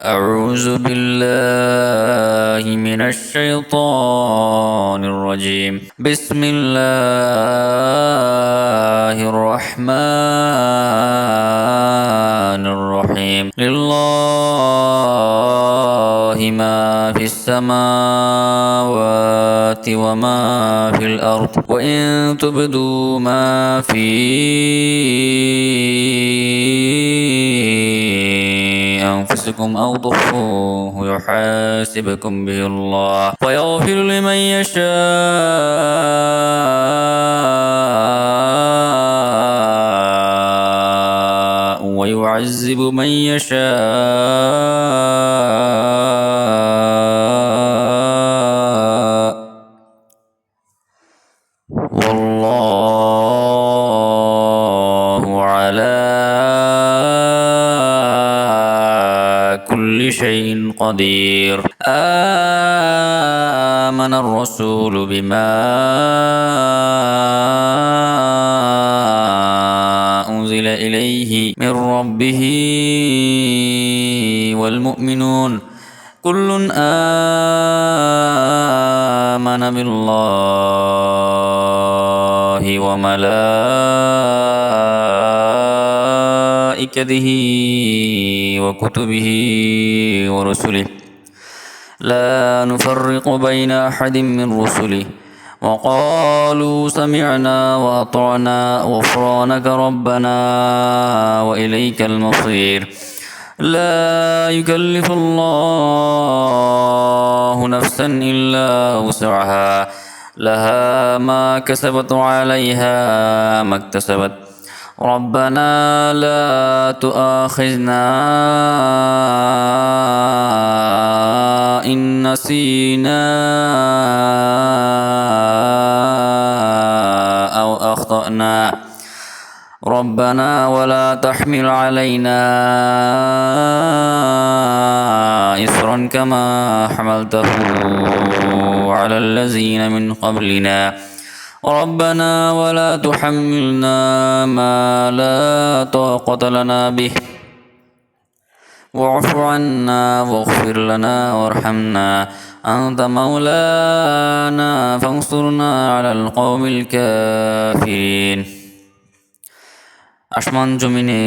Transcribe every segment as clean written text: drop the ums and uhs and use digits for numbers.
أعوذ بالله من الشيطان الرجيم. بسم الله الرحمن الرحيم. لله ما في السماوات وما في الأرض وإن تبدوا ما في أنفسكم أو تخفوه يحاسبكم به الله ويغفر لمن يشاء ويعذب من يشاء والله على كل شيء قدير. آمن الرسول بما أنزل إليه من ربه والمؤمنون كل آمن بالله وملائكته وكتبه ورسله لا نفرق بين أحد من رسله وقالوا سمعنا وأطعنا غفرانك ربنا وإليك المصير. لا يكلف الله نفسا إلا وسعها لها ما كسبت وعليها ما اكتسبت ربنا لا تؤاخذنا إن نسينا أو أخطأنا ربنا ولا تحمل علينا إصرا كما حملته على الذين من قبلنا ربنا ولا تحملنا ما لا طاقة لنا به واعف عنا واغفر لنا وارحمنا أنت مولانا فانصرنا على القوم الكافرين. আসমান জমিনে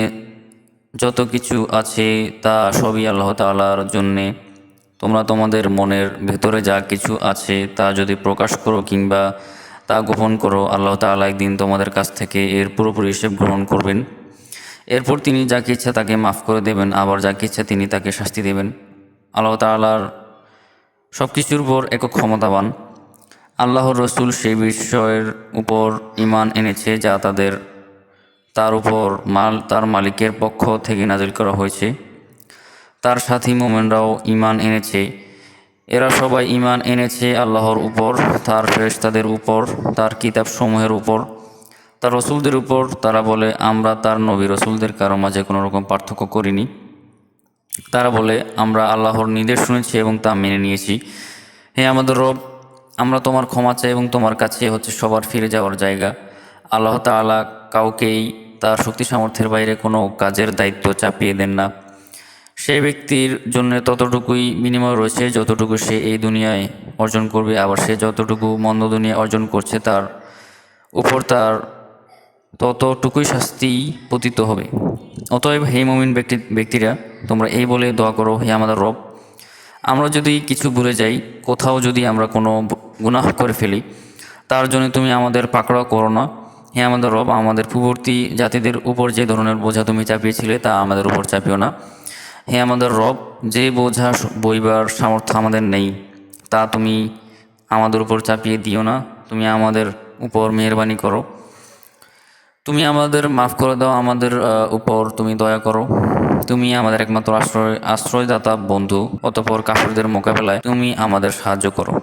যত কিছু আছে তা সবই আল্লাহ তাআলার জন্যে। তোমরা তোমাদের মনের ভেতরে যা কিছু আছে তা যদি প্রকাশ করো কিংবা তা গোপন করো, আল্লাহ তাআলা একদিন তোমাদের কাছ থেকে এর পুরোপুরি হিসেব গ্রহণ করবেন। এরপর তিনি যাকে ইচ্ছা তাকে মাফ করে দেবেন, আবার যাকে ইচ্ছা তিনি তাকে শাস্তি দেবেন। আল্লাহ তাআলার সব কিছুর উপর একক ক্ষমতাবান। আল্লাহর রসুল সেই বিষয়ের উপর ঈমান এনেছে যা তার উপর তার মালিকের পক্ষ থেকে নাজিল করা হয়েছে। তার সাথী মুমিনরাও ঈমান এনেছে। এরা সবাই ঈমান এনেছে আল্লাহর উপর, তার ফেরেশতাদের উপর, তার কিতাবসমূহের উপর, তার রসুলদের উপর। তারা বলে, আমরা তার নবী রসুলদের কারো মাঝে কোনো রকম পার্থক্য করিনি। তারা বলে, আমরা আল্লাহর নির্দেশ শুনেছি এবং তা মেনে নিয়েছি। হে আমাদের রব, আমরা তোমার ক্ষমা চাই এবং তোমার কাছে হচ্ছে সবার ফিরে যাওয়ার জায়গা। আল্লাহ তাআলা কাউকেই তার শক্তি সামর্থ্যের বাইরে কোনো কাজের দায়িত্ব চাপিয়ে দেন না। সেই ব্যক্তির জন্য ততটুকুই বিনিময় রয়েছে যতটুকু সে এই দুনিয়ায় অর্জন করবে, আবার সে যতটুকু মন্দ দুনিয়ায় অর্জন করছে তার উপর তার ততটুকুই শাস্তি পতিত হবে। অতএব হে মুমিন ব্যক্তিরা, তোমরা এই বলে দোয়া করো, হে আমাদের রব, আমরা যদি কিছু ভুলে যাই, কোথাও যদি আমরা কোনো গুনাহ করে ফেলি, তার জন্য তুমি আমাদের পাকড়াও করো না। হে আমাদের রব, আমাদের পূর্ববর্তী জাতিদের উপর যে ধরনের বোঝা তুমি চাপিয়েছিলে তা আমাদের উপর চাপিও না। হে আমাদের রব, যে বোঝা বইবার সামর্থ্য আমাদের নেই তা তুমি আমাদের উপর চাপিয়ে দিও না। তুমি আমাদের উপর মেহেরবানি করো, তুমি আমাদের মাফ করে দাও, আমাদের উপর তুমি দয়া করো। তুমি আমাদের একমাত্র আশ্রয়দাতা বন্ধু, অতঃপর কাফিরদের মোকাবেলায় তুমি আমাদের সাহায্য করো।